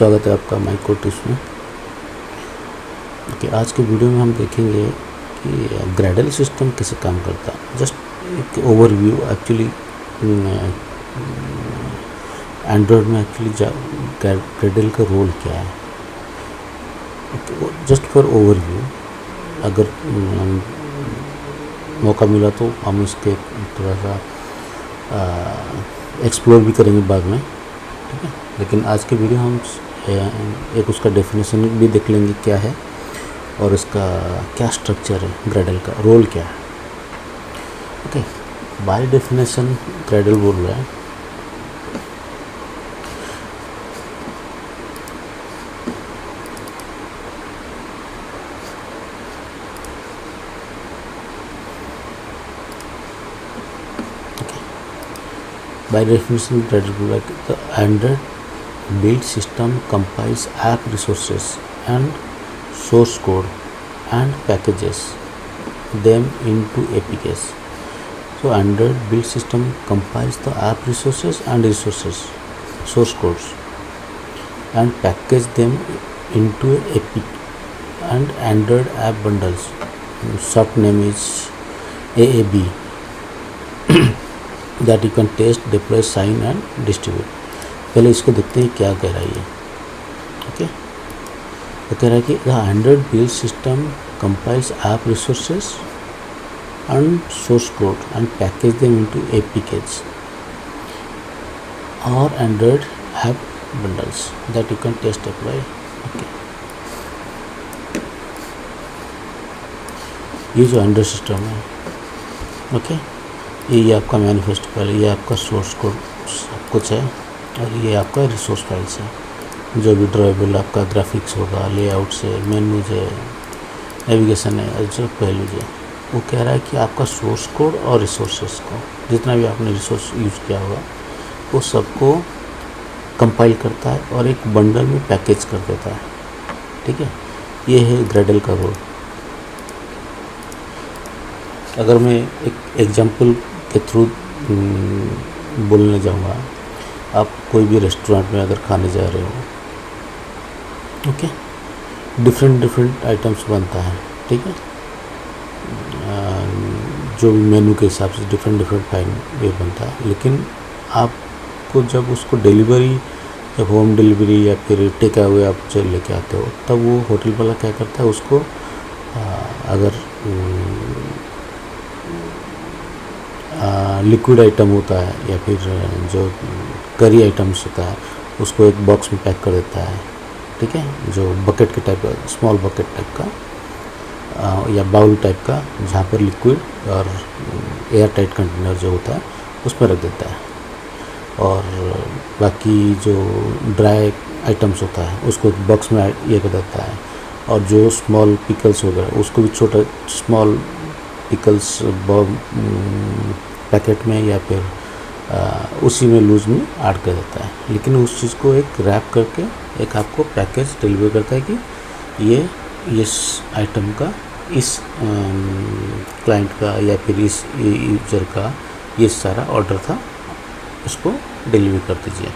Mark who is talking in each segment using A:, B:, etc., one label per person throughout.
A: स्वागत है आपका माई कोड टिप्स में। ओके, आज के वीडियो में हम देखेंगे कि ग्रेडल सिस्टम कैसे काम करता है। जस्ट एक ओवरव्यू। एक्चुअली एंड्रॉयड में एक्चुअली ग्रेडल का रोल क्या है, जस्ट फॉर ओवरव्यू। अगर मौका मिला तो हम इसके थोड़ा सा एक्सप्लोर भी करेंगे बाद में, ठीक है। लेकिन आज के वीडियो हम एक उसका डेफिनेशन भी देख लेंगे क्या है और इसका क्या स्ट्रक्चर है, ग्रेडल का रोल क्या है। ओके, बाय डेफिनेशन ग्रेडल बोल रहा है by definition Gradle like the Android build system compiles app resources and source code and packages them into APKs. So Android build system compiles the app resources and source codes and package them into APK and Android app bundles. Short name is AAB. That you can test, deploy, sign and distribute. पहले इसको देखते हैं क्या कह रहा है ये। Okay, तो कह रहा है कि the Android build system compiles app resources and source code and package them into APKs और Android app bundles that you can test, deploy. Okay, ये जो एंड्रॉयड सिस्टम है, ओके, ये आपका मैनिफेस्ट फाइल, ये आपका सोर्स कोड सब कुछ है और ये आपका रिसोर्स फाइल्स है। जो भी ड्राइवेबल आपका ग्राफिक्स होगा, लेआउट से, मेनूज है, नेविगेशन है, जो पहलू है, वो कह रहा है कि आपका सोर्स कोड और रिसोर्सेस को, जितना भी आपने रिसोर्स यूज़ किया होगा वो सबको कंपाइल करता है और एक बंडल में पैकेज कर देता है, ठीक है। ये है ग्रेडल का रोल। अगर मैं एक एग्जांपल के थ्रू बोलने जाऊँगा, आप कोई भी रेस्टोरेंट में अगर खाने जा रहे हो, ओके, डिफरेंट आइटम्स बनता है, ठीक है। जो भी मेनू के हिसाब से डिफरेंट फाइन ये बनता है, लेकिन आपको जब उसको डिलीवरी, जब होम डिलीवरी या फिर टेक अवे आप जब लेके आते हो, तब वो होटल वाला क्या करता है, उसको अगर लिक्विड आइटम होता है या फिर जो करी आइटम्स होता है, उसको एक बॉक्स में पैक कर देता है, ठीक है। जो बकेट के टाइप का, स्मॉल बकेट टाइप का या बाउल टाइप का, जहाँ पर लिक्विड और एयर टाइट कंटेनर जो होता है उसमें रख देता है। और बाकी जो ड्राई आइटम्स होता है उसको एक बॉक्स में ये कर देता है। और जो स्मॉल पिकल्स वगैरह उसको भी छोटा स्मॉल पिकल्स पैकेट में या फिर उसी में लूज में ऐड कर देता है। लेकिन उस चीज़ को एक रैप करके एक आपको पैकेज डिलीवर करता है कि ये इस आइटम का, इस क्लाइंट का या फिर इस यूजर का ये सारा ऑर्डर था, उसको डिलीवर कर दीजिए।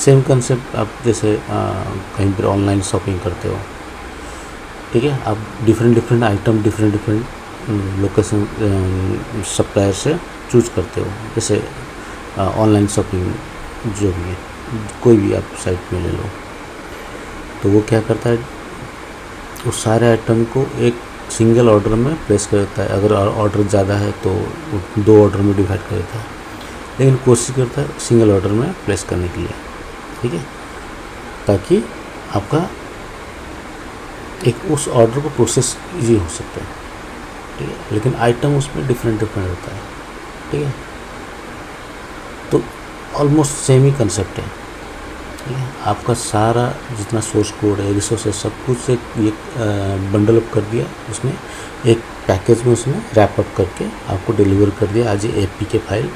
A: सेम कंसेप्ट आप जैसे कहीं पर ऑनलाइन शॉपिंग करते हो, ठीक है। आप different item different location supplier से चूज करते हो। जैसे ऑनलाइन शॉपिंग जो भी है, कोई भी आप साइट में ले लो, तो वो क्या करता है, उस सारे आइटम को एक सिंगल ऑर्डर में प्लेस कर देता है। अगर ऑर्डर ज़्यादा है तो 2 ऑर्डर में डिवाइड कर देता है, लेकिन कोशिश करता है सिंगल ऑर्डर में प्लेस करने के लिए, ठीक है, ताकि आपका एक उस ऑर्डर को प्रोसेस इजी हो सकता है, ठीक है। लेकिन आइटम उसमें डिफरेंट होता है, ठीक है। तो ऑलमोस्ट सेम ही कंसेप्ट है, ठीक है। आपका सारा जितना सोर्स कोड है, रिसोर्सेज, सब कुछ एक बंडल अप कर दिया उसने, एक पैकेज में उसने रैप अप करके आपको डिलीवर कर दिया एज APK फाइल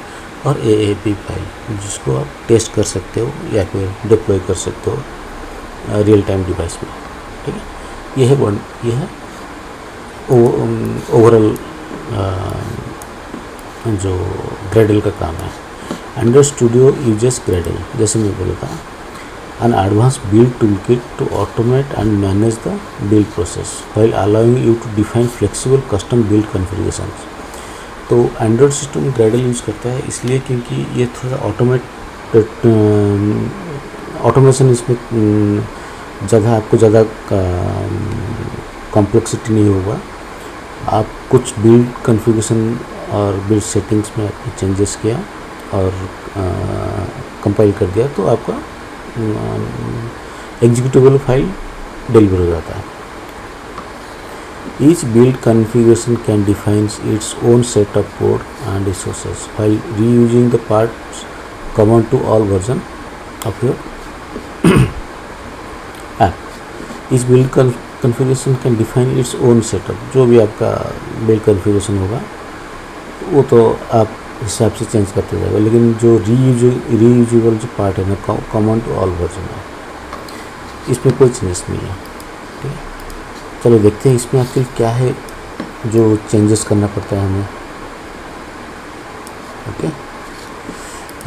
A: और AAP फाइल, जिसको आप टेस्ट कर सकते हो या फिर डिप्लॉय कर सकते हो रियल टाइम डिवाइस में, ठीक है। ये है ओवरऑल जो ग्रेडल का काम है। एंड्रॉयड स्टूडियो यूजेस ग्रेडल, जैसे मैं बोला था an advanced build toolkit to automate and manage the build process while allowing you to define flexible custom build configurations। तो एंड्रॉयड सिस्टम ग्रेडल यूज़ करता है इसलिए क्योंकि ये थोड़ा ऑटोमेशन इसमें ज़्यादा आपको ज़्यादा कॉम्प्लेक्सिटी नहीं होगा। आप कुछ बिल्ड कॉन्फ़िगरेशन और बिल्ड सेटिंग्स में आपने चेंजेस किया और कंपाइल कर दिया तो आपका एग्जीक्यूटेबल फाइल डिलीवर हो जाता है। Each build configuration can define its own set of code and resources while reusing the parts common to all version of your app। Each build configuration can define its own setup। जो भी आपका build configuration होगा वो तो आप हिसाब से change करते जाएगा, लेकिन जो रीयूजेबल जो पार्ट है ना कॉमन टू ऑल वर्जन है इसमें कोई चेंजेस नहीं है। ठीक है, चलो देखते हैं इसमें आखिर क्या है जो चेंजेस करना पड़ता है हमें। ओके,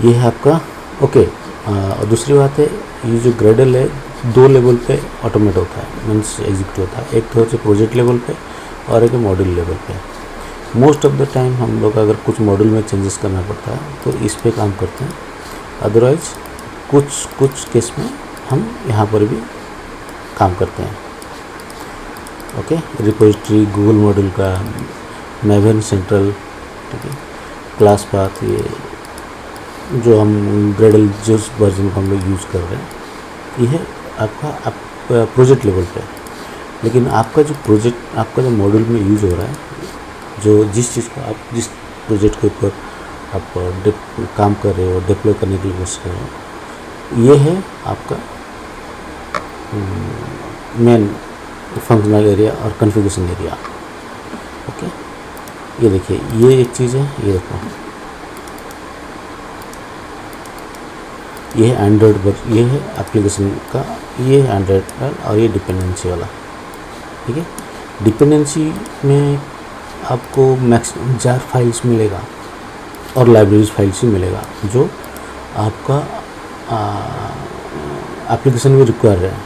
A: ये है आपका ओके। और दूसरी बात है ये जो ग्रेडल है 2 लेवल पे ऑटोमेट होता है, मीन्स एग्जीक्यूट होता है। एक तो है प्रोजेक्ट लेवल पे और एक मॉड्यूल लेवल पे। मोस्ट ऑफ द टाइम हम लोग अगर कुछ मॉड्यूल में चेंजेस करना पड़ता है तो इस पे काम करते हैं, अदरवाइज कुछ केस में हम यहाँ पर भी काम करते हैं। ओके, रिपोजिटरी गूगल मॉड्यूल का, मैवन सेंट्रल, ठीक है, क्लास पाथ, ये जो हम ग्रेडल जिस वर्जन को हम लोग यूज़ कर रहे हैं ये है आपका प्रोजेक्ट लेवल पे। लेकिन आपका जो मॉड्यूल में यूज़ हो रहा है, जो जिस चीज़ को आप जिस प्रोजेक्ट के ऊपर आप काम कर रहे हो, डिप्लॉय करने की कोशिश कर रहे हो, ये है आपका मेन फंक्शनल एरिया और कॉन्फ़िगरेशन एरिया। ओके, ये देखिए ये एक चीज़ है, ये देखो ये है एंड्रॉयड, ये है एप्लीकेशन का, ये है एंड्रॉयड और ये डिपेंडेंसी वाला। ठीक है, डिपेंडेंसी में आपको मैक्सिमम जार फाइल्स मिलेगा और लाइब्रेरीज फाइल्स ही मिलेगा जो आपका एप्लीकेशन में रिक्वायर है।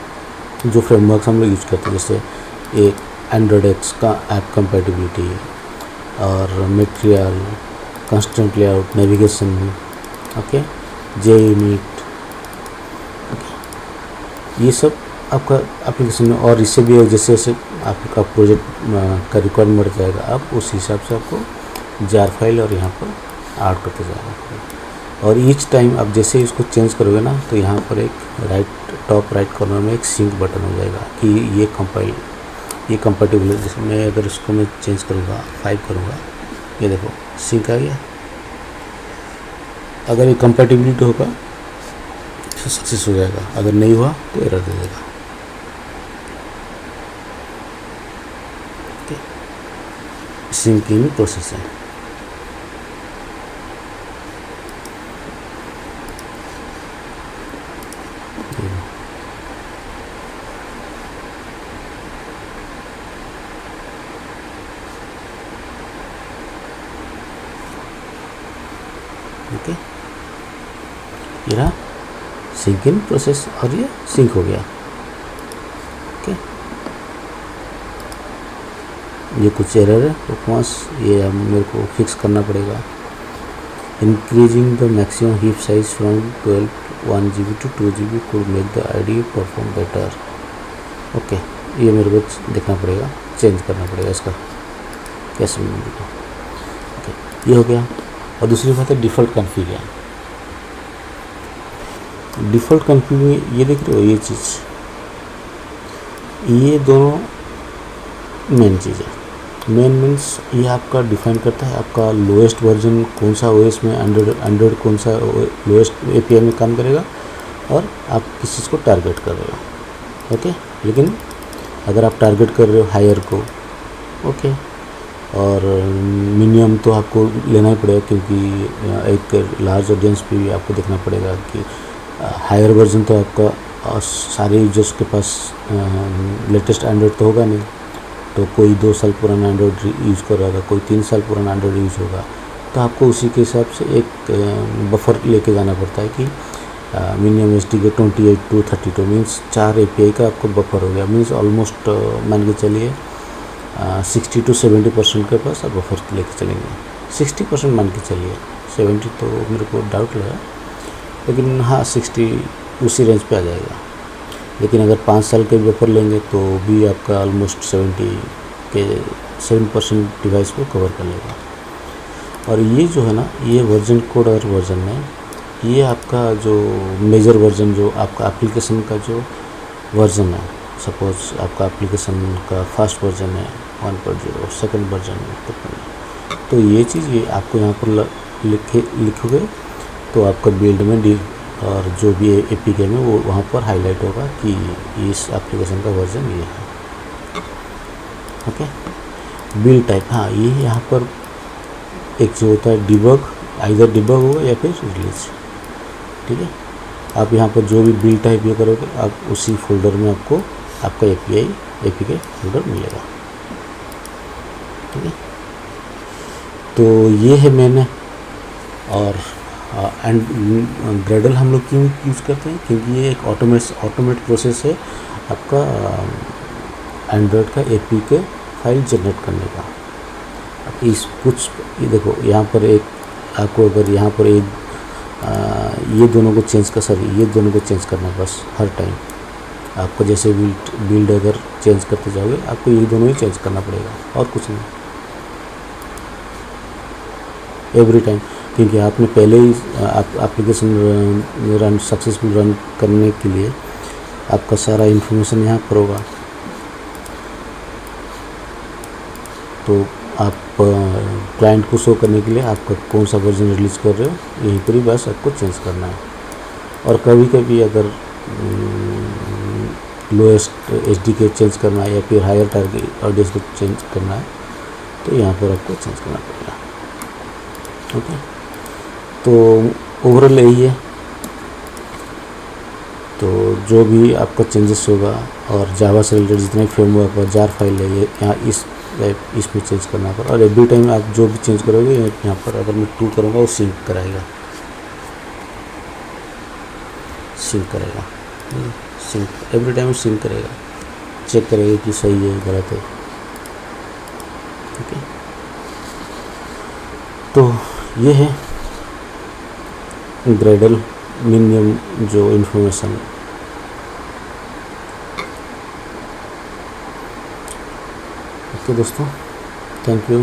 A: जो फ्रेमवर्क्स हम लोग यूज़ करते हैं जैसे एक एंड्रॉयड एक्स का ऐप कंपैटिबिलिटी और material, constraint layout, navigation, okay, JUnit, ये सब आपका एप्लीकेशन में। और इससे भी जैसे जैसे आपका प्रोजेक्ट का रिक्वायरमेंट बढ़ जाएगा आप उस हिसाब से आपको जार फाइल और यहाँ पर ऐड करते जाएगा। और ईच टाइम आप जैसे इसको चेंज करोगे ना तो यहाँ पर एक टॉप राइट कॉर्नर में एक सिंक बटन हो जाएगा कि ये कंपैटिबल है। जैसे मैं अगर इसको मैं चेंज करूँगा 5 करूँगा, ये देखो सिंक आ गया। अगर ये कंपैटिबिलिटी होगा तो सक्सेस हो जाएगा, अगर नहीं हुआ तो एरर दे देगा। सिंकिंग प्रोसेस है। ओके, ये रहा सिंकिंग प्रोसेस और ये सिंक हो गया। ओके, ये कुछ एरर है परफॉर्मेंस, ये अब मेरे को फिक्स करना पड़ेगा। Increasing the maximum heap size from 1 GB to 2 GB could make the IDE perform better. Okay, ये मेरे को देखना पड़ेगा, चेंज करना पड़ेगा इसका कैसे मिलेगा। ओके, ये हो गया। और दूसरी बात है डिफ़ॉल्ट कॉन्फ़िग है। डिफ़ॉल्ट कॉन्फ़िग में ये देख रहे हो ये चीज़, ये दोनों मेन चीज़ है। मेन मीन्स ये आपका डिफाइन करता है आपका लोएस्ट वर्जन कौन सा ओएस में, एंड्रॉयड कौन सा लोएस्ट एपीआई में काम करेगा और आप किस चीज़ को टारगेट कर रहे हो। ओके, लेकिन अगर आप टारगेट कर रहे हो हायर को, ओके, और मिनिमम तो आपको लेना ही पड़ेगा क्योंकि एक लार्ज ऑडियंस पे भी आपको देखना पड़ेगा कि हायर वर्जन तो आपका सारे यूजर्स के पास लेटेस्ट एंड्रॉयड तो होगा नहीं। तो कोई 2 साल पुराना एंड्रॉयड यूज़ कर रहा होगा, कोई 3 साल पुराना एंड्रॉयड यूज़ होगा, तो आपको उसी के हिसाब से एक बफर लेके जाना पड़ता है कि मिनिमम एच डी के 28 to 32 मीन्स 4 API का आपको बफर हो गया। मीन्स ऑलमोस्ट मान के चलिए 60 to 70% के पास आप बफर लेके चलेंगे। 60% मान के चलिए, 70 तो मेरे को डाउट लगा, लेकिन हाँ 60 उसी रेंज पे आ जाएगा। लेकिन अगर 5 साल के बफर लेंगे तो भी आपका ऑलमोस्ट 7% डिवाइस को कवर कर लेगा। और ये जो है ना, ये वर्जन कोड और वर्जन है, ये आपका जो मेजर वर्जन, जो आपका एप्लीकेशन का जो वर्जन है, सपोज आपका एप्लीकेशन का फर्स्ट वर्जन है 1.0, सेकंड वर्जन है, तो ये चीज़ ये आपको यहाँ पर लिखोगे तो आपका बिल्ड में डी और जो भी APK में वो वहाँ पर हाईलाइट होगा कि इस एप्लीकेशन का वर्जन ये है। ओके, बिल्ड टाइप, हाँ ये यहाँ पर एक जो होता है डिबग, आइदर डिबग होगा या फिर रिलीज। ठीक है, आप यहाँ पर जो भी बिल्ड टाइप ये करोगे, आप उसी फोल्डर में आपको आपका APK फोल्डर मिलेगा। ठीक है, तो ये है मैंने। और एंड ग्रेडल हम लोग क्यों यूज़ करते हैं, क्योंकि ये एक ऑटोमेट प्रोसेस है आपका एंड्रॉयड का APK फाइल जनरेट करने का। अब इस कुछ ये देखो, यहाँ पर एक आपको अगर यहाँ पर एक ये दोनों को चेंज करना है बस हर टाइम। आपको जैसे बिल्ड अगर चेंज करते जाओगे, आपको ये दोनों ही चेंज करना पड़ेगा और कुछ नहीं, एवरी टाइम। क्योंकि आपने पहले ही एप्लीकेशन सक्सेसफुल रन करने के लिए आपका सारा इन्फॉर्मेशन यहाँ पर होगा। तो आप क्लाइंट को शो करने के लिए आपका कौन सा वर्जन रिलीज़ कर रहे हो, यहीं पर ही बस आपको चेंज करना है। और कभी कभी अगर लोएस्ट SDK चेंज करना है या फिर हायर टारगेट ऑडियंस को चेंज करना है, तो यहाँ पर आपको चेंज करना पड़ेगा। ओके, तो ओवरऑल यही है। तो जो भी आपका चेंजेस होगा, और जावा से रिलेटेड जितना फ्रेमवर्क और जार फाइल है, ये यहाँ इसमें चेंज करना होगा। और एवरी टाइम आप जो भी चेंज करोगे, यहाँ पर अगर मैं 2 करूँगा वो सिंक करेगा, सिंक एवरी टाइम सिंक करेगा, चेक करेगा कि सही है गलत है। ओके, तो ये है ग्रेडल मिनिमम जो इन्फॉर्मेशन। ओके दोस्तों, थैंक यू।